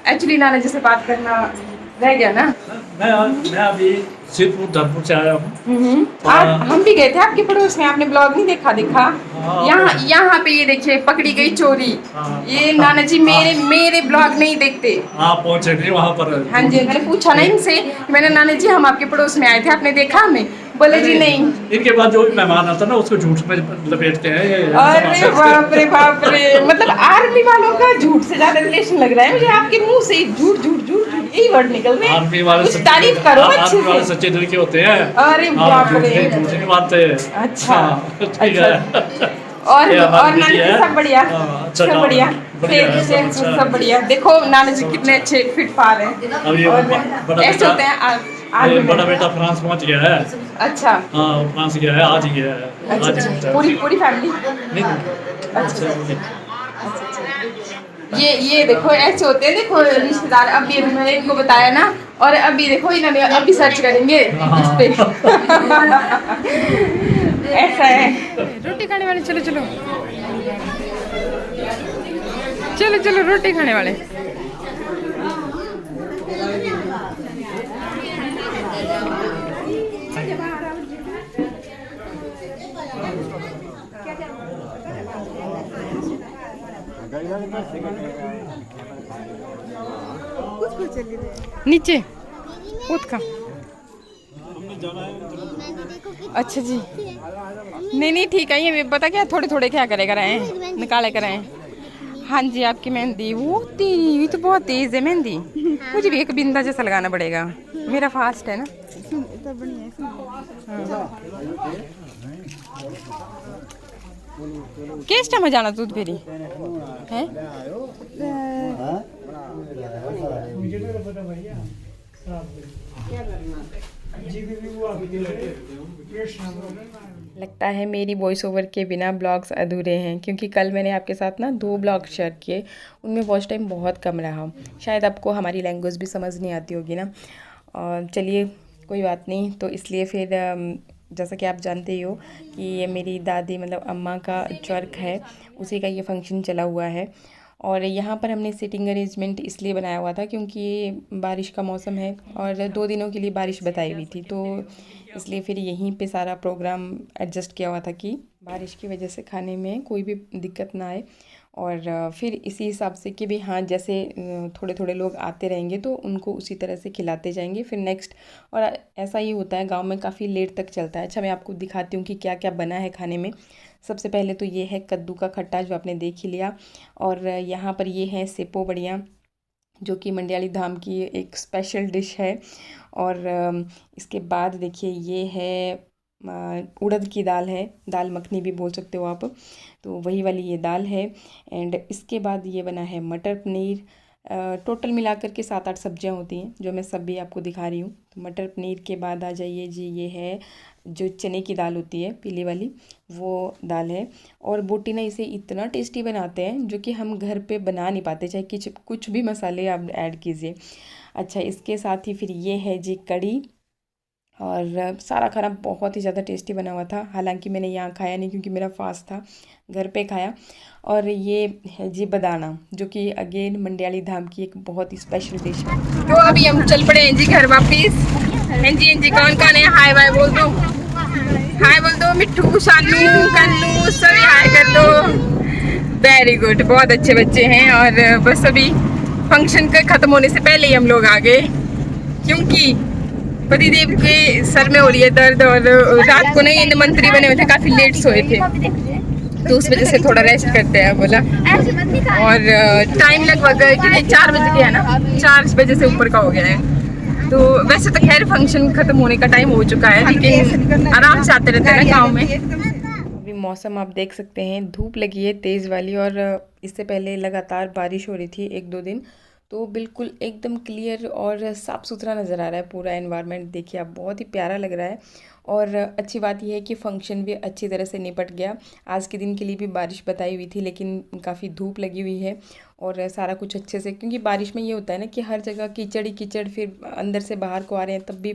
Actually नाना जी से बात करना रह गया ना। मैं अभी सिद्धपुर धर्मपुर से आया हूँ। आज हम भी गए थे आपके पड़ोस में, आपने ब्लॉग नहीं देखा? यहाँ यहाँ पे ये देखिए पकड़ी गई चोरी। ये नाना जी मेरे ब्लॉग नहीं देखते। आप पहुँचे नहीं वहाँ पर? हाँ जी, मैंने पूछा ना इनसे, मैंने नाना जी हम आपके पड़ोस में आए थे, आपने देखा हमें? बोले जी नहीं। इनके बाद जो मेहमान आता है ना उसको झूठ में लपेटते हैं ये। अरे बाप रे, मतलब आर्मी वालों का झूठ से ज्यादा रिलेशन लग रहा है मुझे आपके मुंह से। झूठ झूठ झूठ झूठ यही वर्ड निकल रहे हैं। आर्मी वाले कुछ तारीफ करो अच्छे से। सच्चे दिल के होते हैं। अरे बाप रे, झूठ नहीं मानते। अच्छा ठीक है। और नाना जी सब बढ़िया? सब बढ़िया, सब बढ़िया। देखो नाना जी कितने अच्छे फिट फार हैं। ऐसे होते हैं। बड़ा बेटा फ्रांस पहुंच गया है। अच्छा। हाँ फ्रांस गया है, आज ही गया है। अच्छा, पूरी फैमिली? अच्छा। ये देखो ऐसे होते हैं, देखो रिश्तेदार। अभी मैंने इनको बताया ना, और अभी देखो इन्होंने अभी सर्च करेंगे इस पे। ऐसा है। रोटी खाने वाले, चलो चलो चलो चलो, रोटी खाने वाले। नीचे कूद का। अच्छा जी, नहीं ठीक है। ये पता क्या, थोड़े थोड़े क्या करे कराए, निकाले कराए। हाँ जी, आपकी मेहंदी वो तेरी तो बहुत तेज है मेहंदी। मुझे भी एक बिंदा जैसा लगाना पड़ेगा, मेरा फास्ट है ना। किस टाइम जाना दूध फेरी है? लगता है मेरी वॉइस ओवर के बिना ब्लॉग्स अधूरे हैं, क्योंकि कल मैंने आपके साथ ना 2 ब्लॉग शेयर किए, उनमें वॉच टाइम बहुत कम रहा। शायद आपको हमारी लैंग्वेज भी समझ नहीं आती होगी ना। और चलिए कोई बात नहीं। तो इसलिए फिर जैसा कि आप जानते ही हो कि ये मेरी दादी मतलब अम्मा का चर्क है, उसी का ये फंक्शन चला हुआ है। और यहाँ पर हमने सीटिंग अरेंजमेंट इसलिए बनाया हुआ था क्योंकि बारिश का मौसम है और 2 दिनों के लिए बारिश बताई हुई थी, तो इसलिए फिर यहीं पे सारा प्रोग्राम एडजस्ट किया हुआ था कि बारिश की वजह से खाने में कोई भी दिक्कत ना आए। और फिर इसी हिसाब से कि भी हाँ, जैसे थोड़े थोड़े लोग आते रहेंगे तो उनको उसी तरह से खिलाते जाएंगे फिर नेक्स्ट। और ऐसा ही होता है गांव में, काफ़ी लेट तक चलता है। अच्छा, मैं आपको दिखाती हूँ कि क्या क्या बना है खाने में। सबसे पहले तो ये है कद्दू का खट्टा, जो आपने देख ही लिया। और यहाँ पर ये है सेपो बढ़िया, जो कि मंडियाली धाम की एक स्पेशल डिश है। और इसके बाद देखिए ये है उड़द की दाल है, दाल मखनी भी बोल सकते हो आप, तो वही वाली ये दाल है। एंड इसके बाद ये बना है मटर पनीर। टोटल मिलाकर के 7-8 सब्जियां होती हैं, जो मैं सब भी आपको दिखा रही हूँ। तो मटर पनीर के बाद आ जाइए जी, ये है जो चने की दाल होती है पीली वाली, वो दाल है। और बोटी ना इसे इतना टेस्टी बनाते हैं जो कि हम घर पे बना नहीं पाते, चाहे कुछ भी मसाले आप ऐड कीजिए। अच्छा, इसके साथ ही फिर ये है जी कड़ी। और सारा खाना बहुत ही ज़्यादा टेस्टी बना हुआ था, हालांकि मैंने यहाँ खाया नहीं क्योंकि मेरा फास्ट था, घर पे खाया। और ये है जी बदाना, जो कि अगेन मंडियाली धाम की एक बहुत ही स्पेशल डिश है। तो अभी हम चल पड़े हैं जी घर वापिस। हाँ जी, कौन कौन है? हाय बाय बोल दो, हाय बोल दो। मिट्टू, शानू, कन्नू सभी हाय कर दो। वेरी गुड, बहुत अच्छे बच्चे हैं। और बस अभी फंक्शन के ख़त्म होने से पहले ही हम लोग आ गए, क्योंकि पतिदेव के सर में हो रही है दर्द, और रात को नहीं मंत्री बने हुए थे, काफ़ी लेट सोए थे, तो उस वजह से थोड़ा रेस्ट करते हैं बोला। और टाइम लगभग कितने 4 बजे के है ना, 4 बजे से ऊपर का हो गया है। तो वैसे तो खैर फंक्शन खत्म होने का टाइम हो चुका है, लेकिन आराम से आते रहते हैं ना गाँव में। अभी मौसम आप देख सकते हैं, धूप लगी है तेज़ वाली, और इससे पहले लगातार बारिश हो रही थी 1-2 दिन, तो बिल्कुल एकदम क्लियर और साफ़ सुथरा नज़र आ रहा है पूरा एनवायरनमेंट। देखिए आप, बहुत ही प्यारा लग रहा है। और अच्छी बात यह है कि फ़ंक्शन भी अच्छी तरह से निपट गया। आज के दिन के लिए भी बारिश बताई हुई थी, लेकिन काफ़ी धूप लगी हुई है और सारा कुछ अच्छे से, क्योंकि बारिश में ये होता है ना कि हर जगह कीचड़ ही कीचड़, फिर अंदर से बाहर को आ रहे हैं तब भी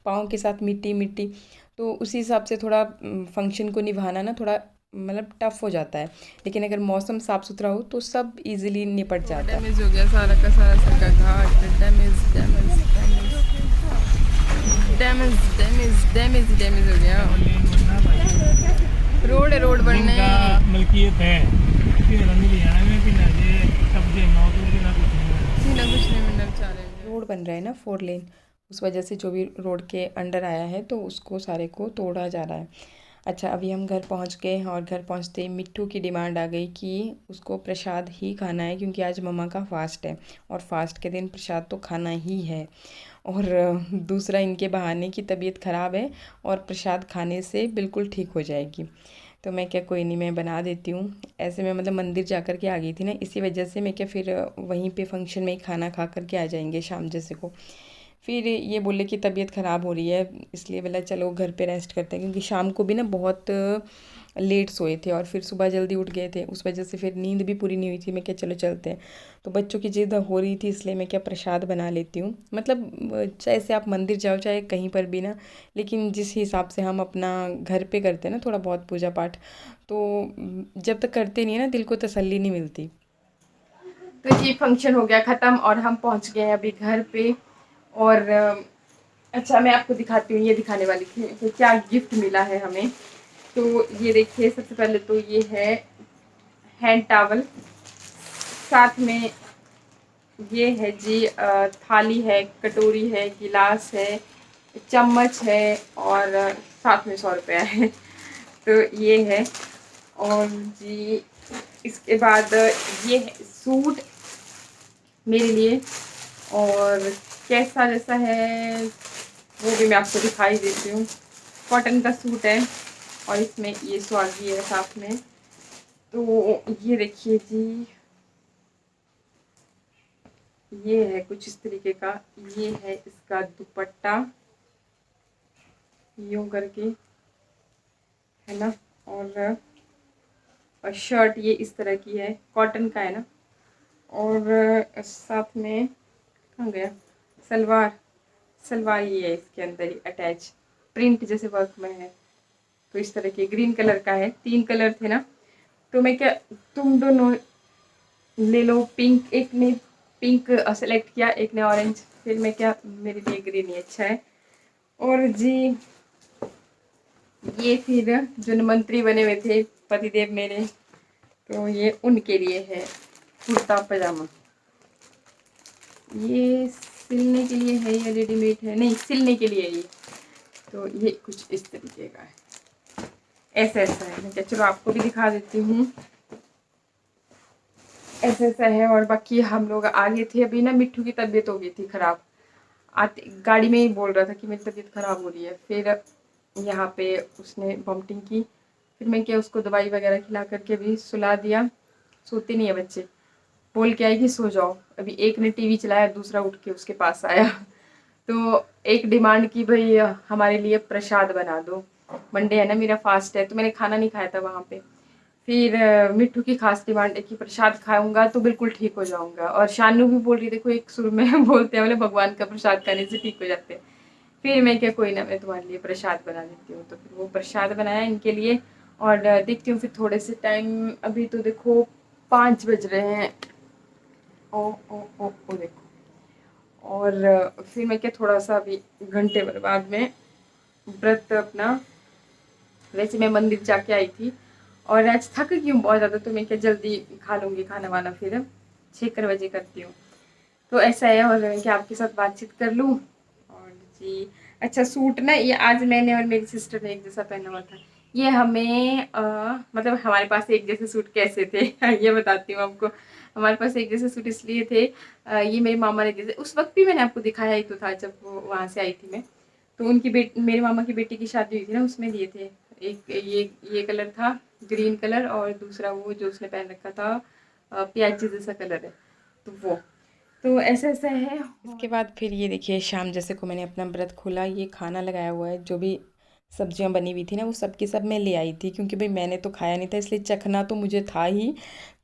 पाँव के साथ मिट्टी मिट्टी, तो उसी हिसाब से थोड़ा फंक्शन को निभाना ना थोड़ा मतलब टफ़ हो जाता है, लेकिन अगर मौसम साफ़ सुथरा हो तो सब इजीली निपट जाता है। डैमेज हो गया सारा का सारा सड़का घाट, damage damage damage damage damage damage हो गया। रोड बनने मलकियत है कि रंग लिया में भी ना जे कब्जे नौकरी के ना कुछ नहीं। सीना कुछ नहीं मिलना चाह रहे हैं। रोड बन रहा है ना 4 लेन, उस वजह से जो भी रोड के अंडर आया है तो उसको सारे को तोड़ा जा रहा है। अच्छा, अभी हम घर पहुंच गए और घर पहुंचते ही मिट्टू की डिमांड आ गई कि उसको प्रसाद ही खाना है, क्योंकि आज मम्मा का फास्ट है और फास्ट के दिन प्रसाद तो खाना ही है। और दूसरा, इनके बहाने की तबीयत ख़राब है और प्रसाद खाने से बिल्कुल ठीक हो जाएगी। तो मैं क्या, कोई नहीं, मैं बना देती हूँ। ऐसे में मतलब मंदिर जा कर के आ गई थी ना, इसी वजह से मैं क्या फिर वहीं पे फंक्शन में ही खाना खा कर के आ जाएंगे शाम जैसे को। फिर ये बोले कि तबीयत ख़राब हो रही है, इसलिए बोला चलो घर पे रेस्ट करते हैं, क्योंकि शाम को भी ना बहुत लेट सोए थे और फिर सुबह जल्दी उठ गए थे, उस वजह से फिर नींद भी पूरी नहीं हुई थी। मैं क्या चलो चलते हैं, तो बच्चों की जिद हो रही थी, इसलिए मैं क्या प्रसाद बना लेती हूँ। मतलब चाहे से आप मंदिर जाओ चाहे कहीं पर भी ना, लेकिन जिस हिसाब से हम अपना घर पे करते हैं ना थोड़ा बहुत पूजा पाठ, तो जब तक करते नहीं है ना दिल को तसल्ली नहीं मिलती। तो ये फंक्शन हो गया ख़त्म और हम पहुंच गए हैं अभी घर पे। और अच्छा, मैं आपको दिखाती हूँ, ये दिखाने वाली थी कि क्या गिफ्ट मिला है हमें। तो ये देखिए, सबसे पहले तो ये है हैंड टॉवल, साथ में ये है जी थाली है, कटोरी है, गिलास है, चम्मच है और साथ में 100 रुपया है। तो ये है। और जी इसके बाद ये है सूट मेरे लिए, और कैसा जैसा है वो भी मैं आपको दिखाई देती हूँ। कॉटन का सूट है और इसमें ये स्वागी है साथ में। तो ये देखिए जी, ये है कुछ इस तरीके का। ये है इसका दुपट्टा, यूं करके है ना। और शर्ट ये इस तरह की है, कॉटन का है ना। और साथ में कहाँ गया सलवार, सलवार ये है इसके अंदर ही अटैच, प्रिंट जैसे वर्क में है। तो इस तरह के ग्रीन कलर का है, 3 कलर थे ना, तो मैं क्या, तुम दोनों ले लो। पिंक, एक ने पिंक सेलेक्ट किया, एक ने ऑरेंज, फिर मैं क्या, मेरे लिए ग्रीन ही अच्छा है। और जी ये फिर जो मंत्री बने हुए थे पतिदेव मेरे, तो ये उनके लिए है कुर्ता पजामा। ये सिलने के लिए है या रेडीमेड है? नहीं, सिलने के लिए ये। तो ये कुछ इस तरीके का है, ऐसा ऐसा है। मैं क्या, चलो आपको भी दिखा देती हूँ। ऐसा ऐसा है। और बाकी हम लोग आगे थे, अभी ना मिट्टू की तबीयत हो गई थी ख़राब, आते गाड़ी में ही बोल रहा था कि मेरी तबीयत ख़राब हो रही है। फिर यहाँ पे उसने वॉमिटिंग की, फिर मैं क्या उसको दवाई वगैरह खिला करके अभी सुला दिया। सोते नहीं है बच्चे, बोल के आई कि सो जाओ। अभी एक ने टीवी चलाया, दूसरा उठ के उसके पास आया। तो एक डिमांड की, भाई हमारे लिए प्रसाद बना दो, मंडे है ना, मेरा फास्ट है। तो मैंने खाना नहीं खाया था वहाँ पे। फिर मिट्टू की खास डिमांड है कि प्रसाद खाऊंगा तो बिल्कुल ठीक हो जाऊंगा। और शानू भी बोल रही, देखो एक सुर में बोलते हैं बोले भगवान का प्रसाद खाने से ठीक हो जाते हैं। फिर मैं क्या, कोई ना, मैं तुम्हारे लिए प्रसाद बना देती हूँ। तो फिर वो प्रसाद बनाया इनके लिए। और देखती हूँ फिर थोड़े से टाइम, अभी तो देखो 5 बज रहे हैं। ओ देखो। और फिर मैं क्या, थोड़ा सा अभी घंटे भर बाद में व्रत अपना, वैसे मैं मंदिर जाके आई थी और आज थक गई हूँ बहुत ज़्यादा, तो मैं क्या जल्दी खा लूँगी खाना वाना, फिर 6 बजे करती हूँ। तो ऐसा है। और मैं क्या आपके साथ बातचीत कर लूँ। और जी अच्छा, सूट ना ये आज मैंने और मेरी सिस्टर ने एक जैसा पहना हुआ था। ये हमें मतलब हमारे पास एक जैसे सूट कैसे थे ये बताती हूँ आपको। हमारे पास एक जैसे सूट इसलिए थे, ये मेरी मामा ने जैसे, उस वक्त भी मैंने आपको दिखाया ही तो था जब वो वहाँ से आई थी मैं। तो उनकी मेरे मामा की बेटी की शादी हुई थी ना, उसमें दिए थे। एक ये कलर था, ग्रीन कलर, और दूसरा वो जो उसने पहन रखा था प्याजी जैसा कलर है, तो वो। तो ऐसा ऐसा है। इसके बाद फिर ये देखिए, शाम जैसे को मैंने अपना व्रत खोला, ये खाना लगाया हुआ है, जो भी सब्जियां बनी हुई थी ना वो सब की सब मैं ले आई थी, क्योंकि भाई मैंने तो खाया नहीं था, इसलिए चखना तो मुझे था ही।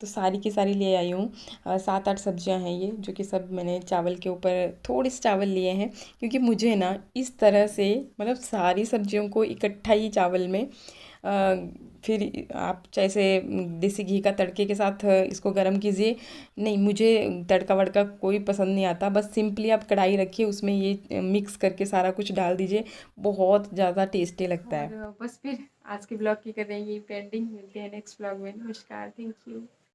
तो सारी की सारी ले आई हूँ। 7-8 सब्जियां हैं ये, जो कि सब मैंने चावल के ऊपर थोड़े से चावल लिए हैं, क्योंकि मुझे ना इस तरह से मतलब सारी सब्जियों को इकट्ठा ही चावल में फिर आप जैसे देसी घी का तड़के के साथ इसको गरम कीजिए। नहीं, मुझे तड़का वड़का कोई पसंद नहीं आता। बस सिंपली आप कढ़ाई रखिए, उसमें ये मिक्स करके सारा कुछ डाल दीजिए, बहुत ज़्यादा टेस्टी लगता है। और बस फिर आज के ब्लॉग की कर रही पेंडिंग। मिलते हैं नेक्स्ट ब्लॉग में। नमस्कार, थैंक यू।